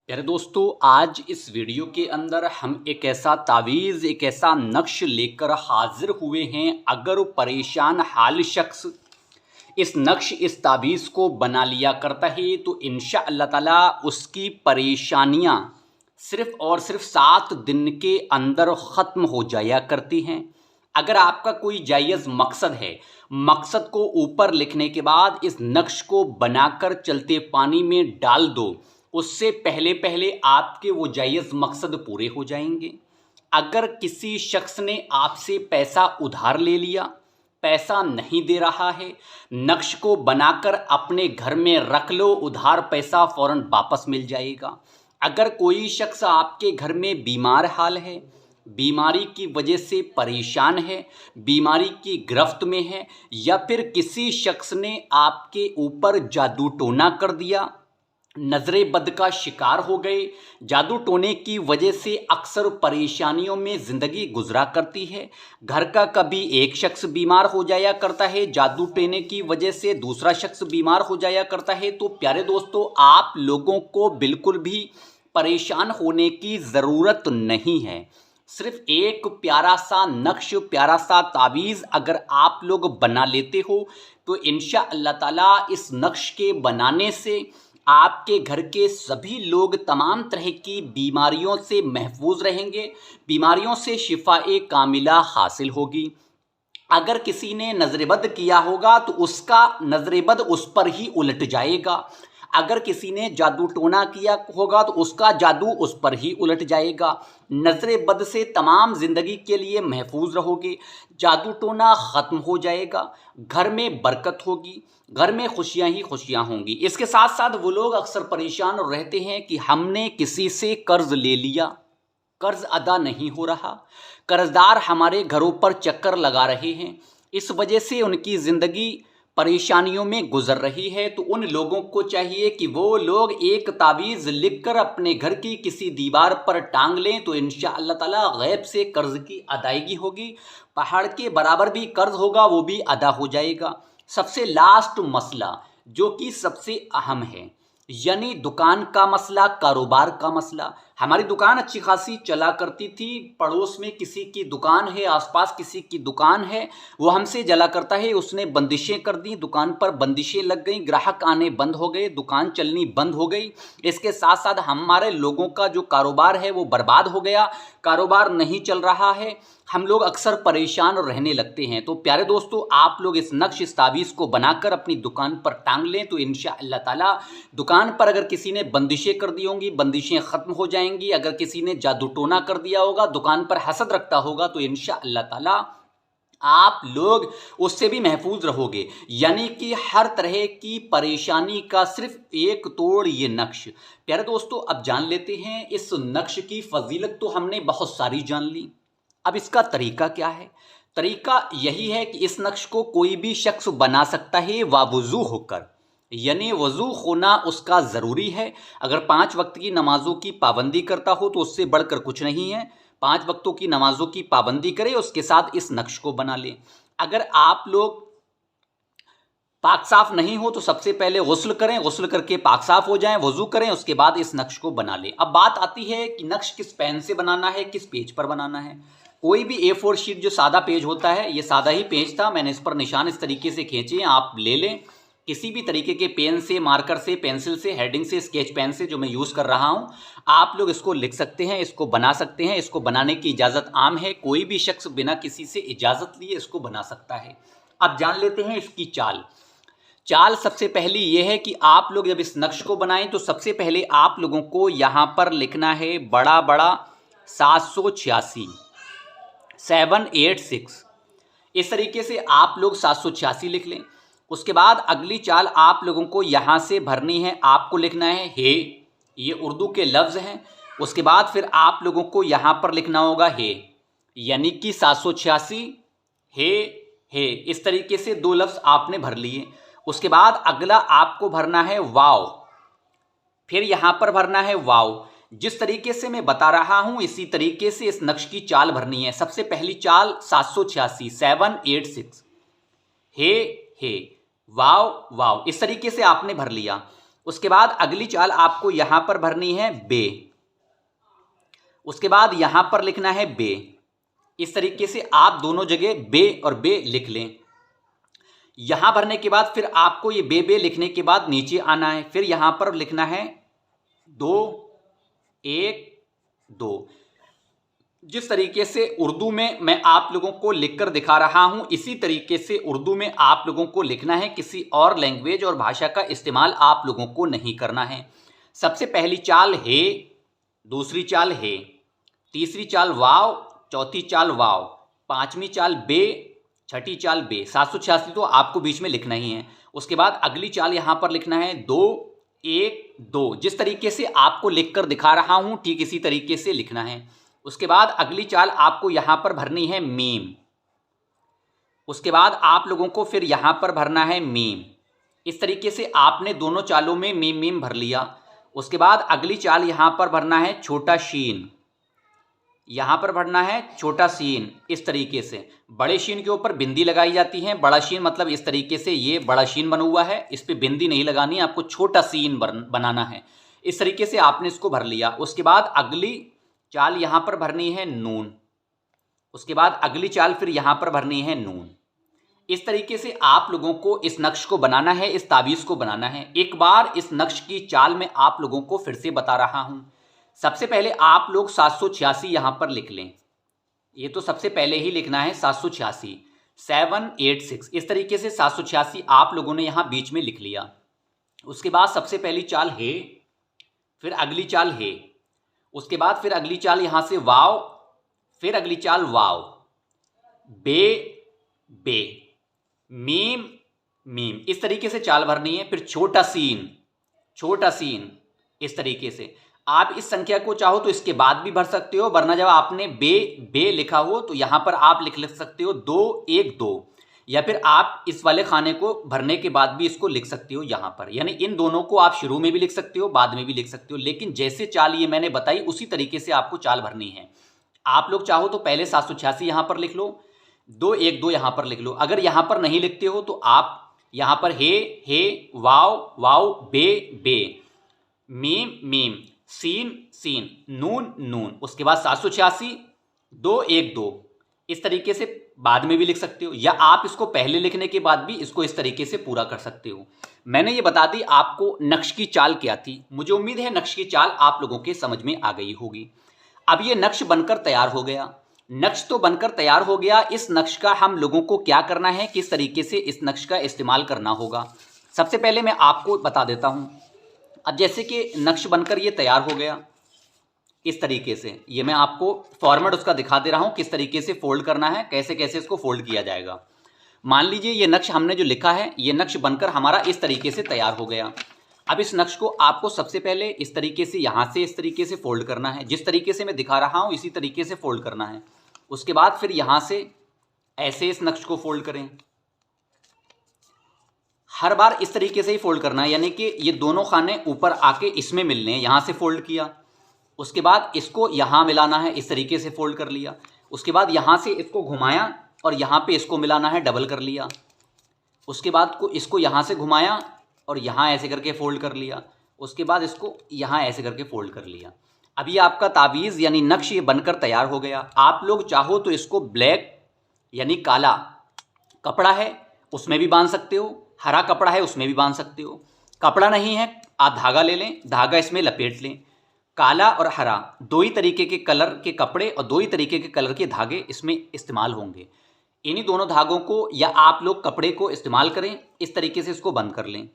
प्यारे दोस्तों, आज इस वीडियो के अंदर हम एक ऐसा तावीज़, एक ऐसा नक्श लेकर हाजिर हुए हैं। अगर परेशान हाल शख्स इस नक्श, इस तावीज़ को बना लिया करता है तो इंशाअल्लाह ताला उसकी परेशानियां सिर्फ़ और सिर्फ 7 दिन के अंदर ख़त्म हो जाया करती हैं। अगर आपका कोई जायज़ मकसद है, मकसद को ऊपर लिखने के बाद इस नक्श को बनाकर चलते पानी में डाल दो, उससे पहले पहले आपके वो जायज़ मकसद पूरे हो जाएंगे। अगर किसी शख्स ने आपसे पैसा उधार ले लिया, पैसा नहीं दे रहा है, नक्श को बनाकर अपने घर में रख लो, उधार पैसा फ़ौरन वापस मिल जाएगा। अगर कोई शख्स आपके घर में बीमार हाल है, बीमारी की वजह से परेशान है, बीमारी की गिरफ्त में है, या फिर किसी शख्स ने आपके ऊपर जादू टोना कर दिया, नजरे बद का शिकार हो गए, जादू टोने की वजह से अक्सर परेशानियों में ज़िंदगी गुजरा करती है। घर का कभी एक शख्स बीमार हो जाया करता है, जादू टोने की वजह से दूसरा शख्स बीमार हो जाया करता है। तो प्यारे दोस्तों, आप लोगों को बिल्कुल भी परेशान होने की ज़रूरत नहीं है। सिर्फ एक प्यारा सा नक्श, प्यारा सा तावीज़ अगर आप लोग बना लेते हो तो इंशाअल्लाह ताला इस नक्श के बनाने से आपके घर के सभी लोग तमाम तरह की बीमारियों से महफूज रहेंगे, बीमारियों से शिफाए कामिला हासिल होगी। अगर किसी ने नजरेबद किया होगा तो उसका नजरेबद उस पर ही उलट जाएगा। अगर किसी ने जादू टोना किया होगा तो उसका जादू उस पर ही उलट जाएगा। नजरेबद से तमाम ज़िंदगी के लिए महफूज रहोगे, जादू टोना ख़त्म हो जाएगा, घर में बरकत होगी, घर में खुशियां ही खुशियां होंगी। इसके साथ साथ वो लोग अक्सर परेशान रहते हैं कि हमने किसी से कर्ज ले लिया, कर्ज अदा नहीं हो रहा, कर्जदार हमारे घरों पर चक्कर लगा रहे हैं, इस वजह से उनकी ज़िंदगी परेशानियों में गुजर रही है। तो उन लोगों को चाहिए कि वो लोग एक तावीज़ लिखकर अपने घर की किसी दीवार पर टांग लें, तो इंशाअल्लाह ताला गैब से कर्ज की अदायगी होगी, पहाड़ के बराबर भी कर्ज होगा, वो भी अदा हो जाएगा। सबसे लास्ट मसला जो कि सबसे अहम है, यानी दुकान का मसला, कारोबार का मसला। हमारी दुकान अच्छी खासी चला करती थी, पड़ोस में किसी की दुकान है, आसपास किसी की दुकान है, वो हमसे जला करता है, उसने बंदिशें कर दी, दुकान पर बंदिशें लग गई, ग्राहक आने बंद हो गए, दुकान चलनी बंद हो गई। इसके साथ साथ हमारे लोगों का जो कारोबार है वो बर्बाद हो गया, कारोबार नहीं चल रहा है, हम लोग अक्सर परेशान रहने लगते हैं। तो प्यारे दोस्तों, आप लोग इस नक्श, इस तावीज़ को बनाकर अपनी दुकान पर टांग लें, तो इंशाअल्लाह ताला दुकान पर अगर किसी ने बंदिशें कर दी होंगी, बंदिशें ख़त्म हो जाएंगी। अगर किसी ने जादू टोना कर दिया होगा, दुकान पर हसद रखता होगा, तो इंशाअल्लाह ताला आप लोग उससे भी महफूज रहोगे। यानी कि हर तरह की परेशानी का सिर्फ एक तोड़ ये नक्श। प्यारे दोस्तों, अब जान लेते हैं इस नक्श की फजीलत। तो हमने बहुत सारी जान ली, अब इसका तरीका क्या है? तरीका यही है कि इस नक्श को कोई भी शख्स बना सकता है वावुज़ू होकर, यानी वज़ू होना उसका ज़रूरी है। अगर 5 वक्त की नमाज़ों की पाबंदी करता हो तो उससे बढ़कर कुछ नहीं है। 5 वक्तों की नमाज़ों की पाबंदी करे, उसके साथ इस नक्श को बना ले। अगर आप लोग पाक साफ नहीं हो तो सबसे पहले गुस्ल करें, गुस्ल करके पाक साफ हो जाएं, वज़ू करें, उसके बाद इस नक्श को बना लें। अब बात आती है कि नक्श किस पेन से बनाना है, किस पेज पर बनाना है। कोई भी A4 शीट जो सादा पेज होता है, ये सादा ही पेज था, मैंने इस पर निशान इस तरीके से खींचे, आप ले लें। किसी भी तरीके के पेन से, मार्कर से, पेंसिल से, हेडिंग से, स्केच पेन से जो मैं यूज़ कर रहा हूँ, आप लोग इसको लिख सकते हैं, इसको बना सकते हैं। इसको बनाने की इजाज़त आम है, कोई भी शख्स बिना किसी से इजाज़त लिए इसको बना सकता है। अब जान लेते हैं इसकी चाल। चाल सबसे पहली ये है कि आप लोग जब इस नक्श को बनाएं तो सबसे पहले आप लोगों को यहाँ पर लिखना है बड़ा बड़ा 786, 786। इस तरीके से आप लोग 786 लिख लें। उसके बाद अगली चाल आप लोगों को यहाँ से भरनी है, आपको लिखना है हे, ये उर्दू के लफ्ज़ हैं। उसके बाद फिर आप लोगों को यहाँ पर लिखना होगा हे, यानी कि 786 हे। इस तरीके से 2 लफ्ज़ आपने भर लिए। उसके बाद अगला आपको भरना है वाव, फिर यहाँ पर भरना है वाव। जिस तरीके से मैं बता रहा हूँ इसी तरीके से इस नक्श की चाल भरनी है। सबसे पहली चाल 786, 786, हे वाव वाव, इस तरीके से आपने भर लिया। उसके बाद अगली चाल आपको यहां पर भरनी है बे, उसके बाद यहां पर लिखना है बे। इस तरीके से आप दोनों जगह बे और बे लिख लें। यहां भरने के बाद फिर आपको ये बे लिखने के बाद नीचे आना है, फिर यहां पर लिखना है 2 1 2। जिस तरीके से उर्दू में मैं आप लोगों को लिखकर दिखा रहा हूं, इसी तरीके से उर्दू में आप लोगों को लिखना है। किसी और लैंग्वेज और भाषा का इस्तेमाल आप लोगों को नहीं करना है। सबसे पहली चाल है, दूसरी चाल है, तीसरी चाल वाव, चौथी चाल वाव, पांचवी चाल बे, छठी चाल बे। 786 तो आपको बीच में लिखना ही है। उसके बाद अगली चाल यहां पर लिखना है 2 1 2। जिस तरीके से आपको लिखकर दिखा रहा हूं ठीक इसी तरीके से लिखना है। उसके बाद अगली चाल आपको यहां पर भरनी है मीम। उसके बाद आप लोगों को फिर यहां पर भरना है मीम। इस तरीके से आपने दोनों चालों में मीम मीम भर लिया। उसके बाद अगली चाल यहां पर भरना है छोटा शीन, यहां पर भरना है छोटा शीन। इस तरीके से बड़े शीन के ऊपर बिंदी लगाई जाती है। बड़ा शीन मतलब इस तरीके से ये बड़ा शीन बना हुआ है, इस पर बिंदी नहीं लगानी, आपको छोटा शीन बनाना है। इस तरीके से आपने इसको भर लिया। उसके बाद अगली चाल यहां पर भरनी है नून। उसके बाद अगली चाल फिर यहां पर भरनी है नून। इस तरीके से आप लोगों को इस नक्श को बनाना है, इस ताबीज को बनाना है। एक बार इस नक्श की चाल में आप लोगों को फिर से बता रहा हूं। सबसे पहले आप लोग 786 यहां पर लिख लें। ये तो सबसे पहले ही लिखना है 786, 786। इस तरीके से 786 आप लोगों ने यहां बीच में लिख लिया। उसके बाद सबसे पहली चाल है, फिर अगली चाल है, उसके बाद फिर अगली चाल यहां से वाव, फिर अगली चाल वाव, बे बे, मीम मीम। इस तरीके से चाल भरनी है। फिर छोटा सीन, छोटा सीन। इस तरीके से आप इस संख्या को चाहो तो इसके बाद भी भर सकते हो, वरना जब आपने बे लिखा हो तो यहां पर आप लिख सकते हो 2 1 2, या फिर आप इस वाले खाने को भरने के बाद भी इसको लिख सकते हो यहां पर। यानी इन दोनों को आप शुरू में भी लिख सकते हो, बाद में भी लिख सकते हो, लेकिन जैसे चाल ये मैंने बताई उसी तरीके से आपको चाल भरनी है। आप लोग चाहो तो पहले 786 यहां पर लिख लो, 2 1 2 यहां पर लिख लो। अगर यहां पर नहीं लिखते हो तो आप यहां पर हे वाव वाव, बे बे, मीम मीम, सीन सीन, नून नून। उसके बाद 786 2 1 2। इस तरीके से बाद में भी लिख सकते हो, या आप इसको पहले लिखने के बाद भी इसको इस तरीके से पूरा कर सकते हो। मैंने ये बता दी आपको नक्श की चाल क्या थी। मुझे उम्मीद है नक्श की चाल आप लोगों के समझ में आ गई होगी। अब ये नक्श बनकर तैयार हो गया। नक्श तो बनकर तैयार हो गया, इस नक्श का हम लोगों को क्या करना है, किस तरीके से इस नक्श का इस्तेमाल करना होगा, सबसे पहले मैं आपको बता देता हूं। अब जैसे कि नक्श बनकर ये तैयार हो गया इस तरीके से, ये मैं आपको फॉर्मेट उसका दिखा दे रहा हूं, किस तरीके से फोल्ड करना है, कैसे कैसे इसको फोल्ड किया जाएगा। मान लीजिए ये नक्श हमने जो लिखा है, ये नक्श बनकर हमारा इस तरीके से तैयार हो गया। अब इस नक्श को आपको सबसे पहले इस तरीके से यहां से इस तरीके से फोल्ड करना है, जिस तरीके से मैं दिखा रहा हूं इसी तरीके से फोल्ड करना है। उसके बाद फिर यहां से ऐसे इस नक्श को फोल्ड करें, हर बार इस तरीके से ही फोल्ड करना है, यानी कि ये दोनों खाने ऊपर आके इसमें मिलने हैं। यहां से फोल्ड किया, उसके बाद इसको यहां मिलाना है, इस तरीके से फोल्ड कर लिया। उसके बाद यहां से इसको घुमाया और यहां पे इसको मिलाना है, डबल कर लिया। उसके बाद को इसको यहां से घुमाया और यहां ऐसे करके फोल्ड कर लिया। उसके बाद इसको यहां ऐसे करके फोल्ड कर लिया। अब ये आपका तावीज़ यानी नक्श ये बनकर तैयार हो गया। आप लोग चाहो तो इसको ब्लैक यानी काला कपड़ा है उसमें भी बांध सकते हो, हरा कपड़ा है उसमें भी बांध सकते हो। कपड़ा नहीं है आप धागा ले लें, धागा इसमें लपेट लें। काला और हरा दो ही तरीके के कलर के कपड़े और दो ही तरीके के कलर के धागे इसमें इस्तेमाल होंगे। इन्हीं दोनों धागों को या आप लोग कपड़े को इस्तेमाल करें, इस तरीके से इसको बंद कर लें।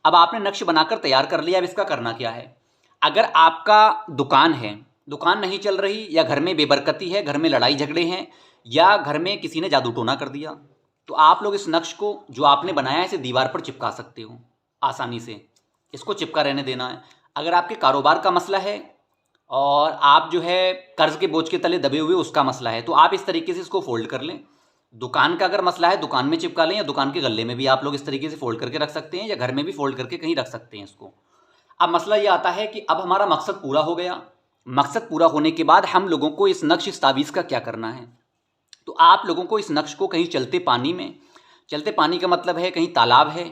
अब आपने नक्श बनाकर तैयार कर लिया। अब इसका करना क्या है, अगर आपका दुकान है, दुकान नहीं चल रही, या घर में बेबरकती है, घर में लड़ाई झगड़े हैं, या घर में किसी ने जादू टोना कर दिया, तो आप लोग इस नक्श को जो आपने बनाया है इसे दीवार पर चिपका सकते हो आसानी से। इसको चिपका रहने देना है। अगर आपके कारोबार का मसला है और आप जो है कर्ज के बोझ के तले दबे हुए उसका मसला है, तो आप इस तरीके से इसको फोल्ड कर लें। दुकान का अगर मसला है दुकान में चिपका लें, या दुकान के गले में भी आप लोग इस तरीके से फोल्ड करके रख सकते हैं, या घर में भी फोल्ड करके कहीं रख सकते हैं इसको। अब मसला ये आता है कि अब हमारा मकसद पूरा हो गया। मकसद पूरा होने के बाद हम लोगों को इस नक्श इस तावीज़ का क्या करना है, तो आप लोगों को इस नक्श को कहीं चलते पानी में, चलते पानी का मतलब है कहीं तालाब है,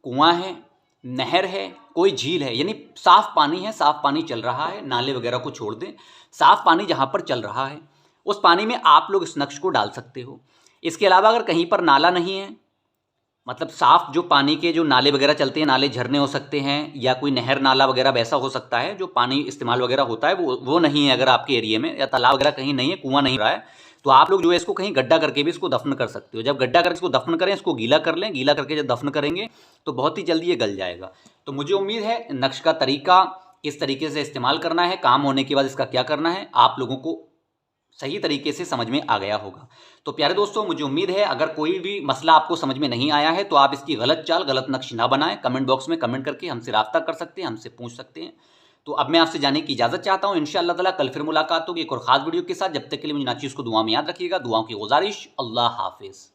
कुआं है, नहर है, कोई झील है, यानी साफ पानी है, साफ पानी चल रहा है, नाले वगैरह को छोड़ दें, साफ पानी जहाँ पर चल रहा है उस पानी में आप लोग इस नक्श को डाल सकते हो। इसके अलावा अगर कहीं पर नाला नहीं है, मतलब साफ जो पानी के जो नाले वगैरह चलते हैं, नाले झरने हो सकते हैं या कोई नहर नाला वगैरह वैसा हो सकता है जो पानी इस्तेमाल वगैरह होता है, वो नहीं है अगर आपके एरिया में, या तालाब वगैरह कहीं नहीं है, कुआं नहीं रहा है, तो आप लोग जो है इसको कहीं गड्ढा करके भी इसको दफन कर सकते हो। जब गड्ढा करके इसको दफन करें, इसको गीला कर लें, गीला करके जब दफन करेंगे तो बहुत ही जल्दी ये गल जाएगा। तो मुझे उम्मीद है नक्श का तरीका किस तरीके से इस्तेमाल करना है, काम होने के बाद इसका क्या करना है, आप लोगों को सही तरीके से समझ में आ गया होगा। तो प्यारे दोस्तों, मुझे उम्मीद है अगर कोई भी मसला आपको समझ में नहीं आया है तो आप इसकी गलत चाल, गलत नक्श ना बनाएं। कमेंट बॉक्स में कमेंट करके हमसे राब्ता कर सकते हैं, हमसे पूछ सकते हैं। तो अब मैं आपसे जाने की इजाज़त चाहता हूँ। इंशाअल्लाह ताला कल फिर मुलाकात होगी एक और ख़ास वीडियो के साथ। जब तक के लिए मुझे नाचीज़ को दुआ में याद रखिएगा। दुआओं की गुजारिश। अल्लाह हाफिज़।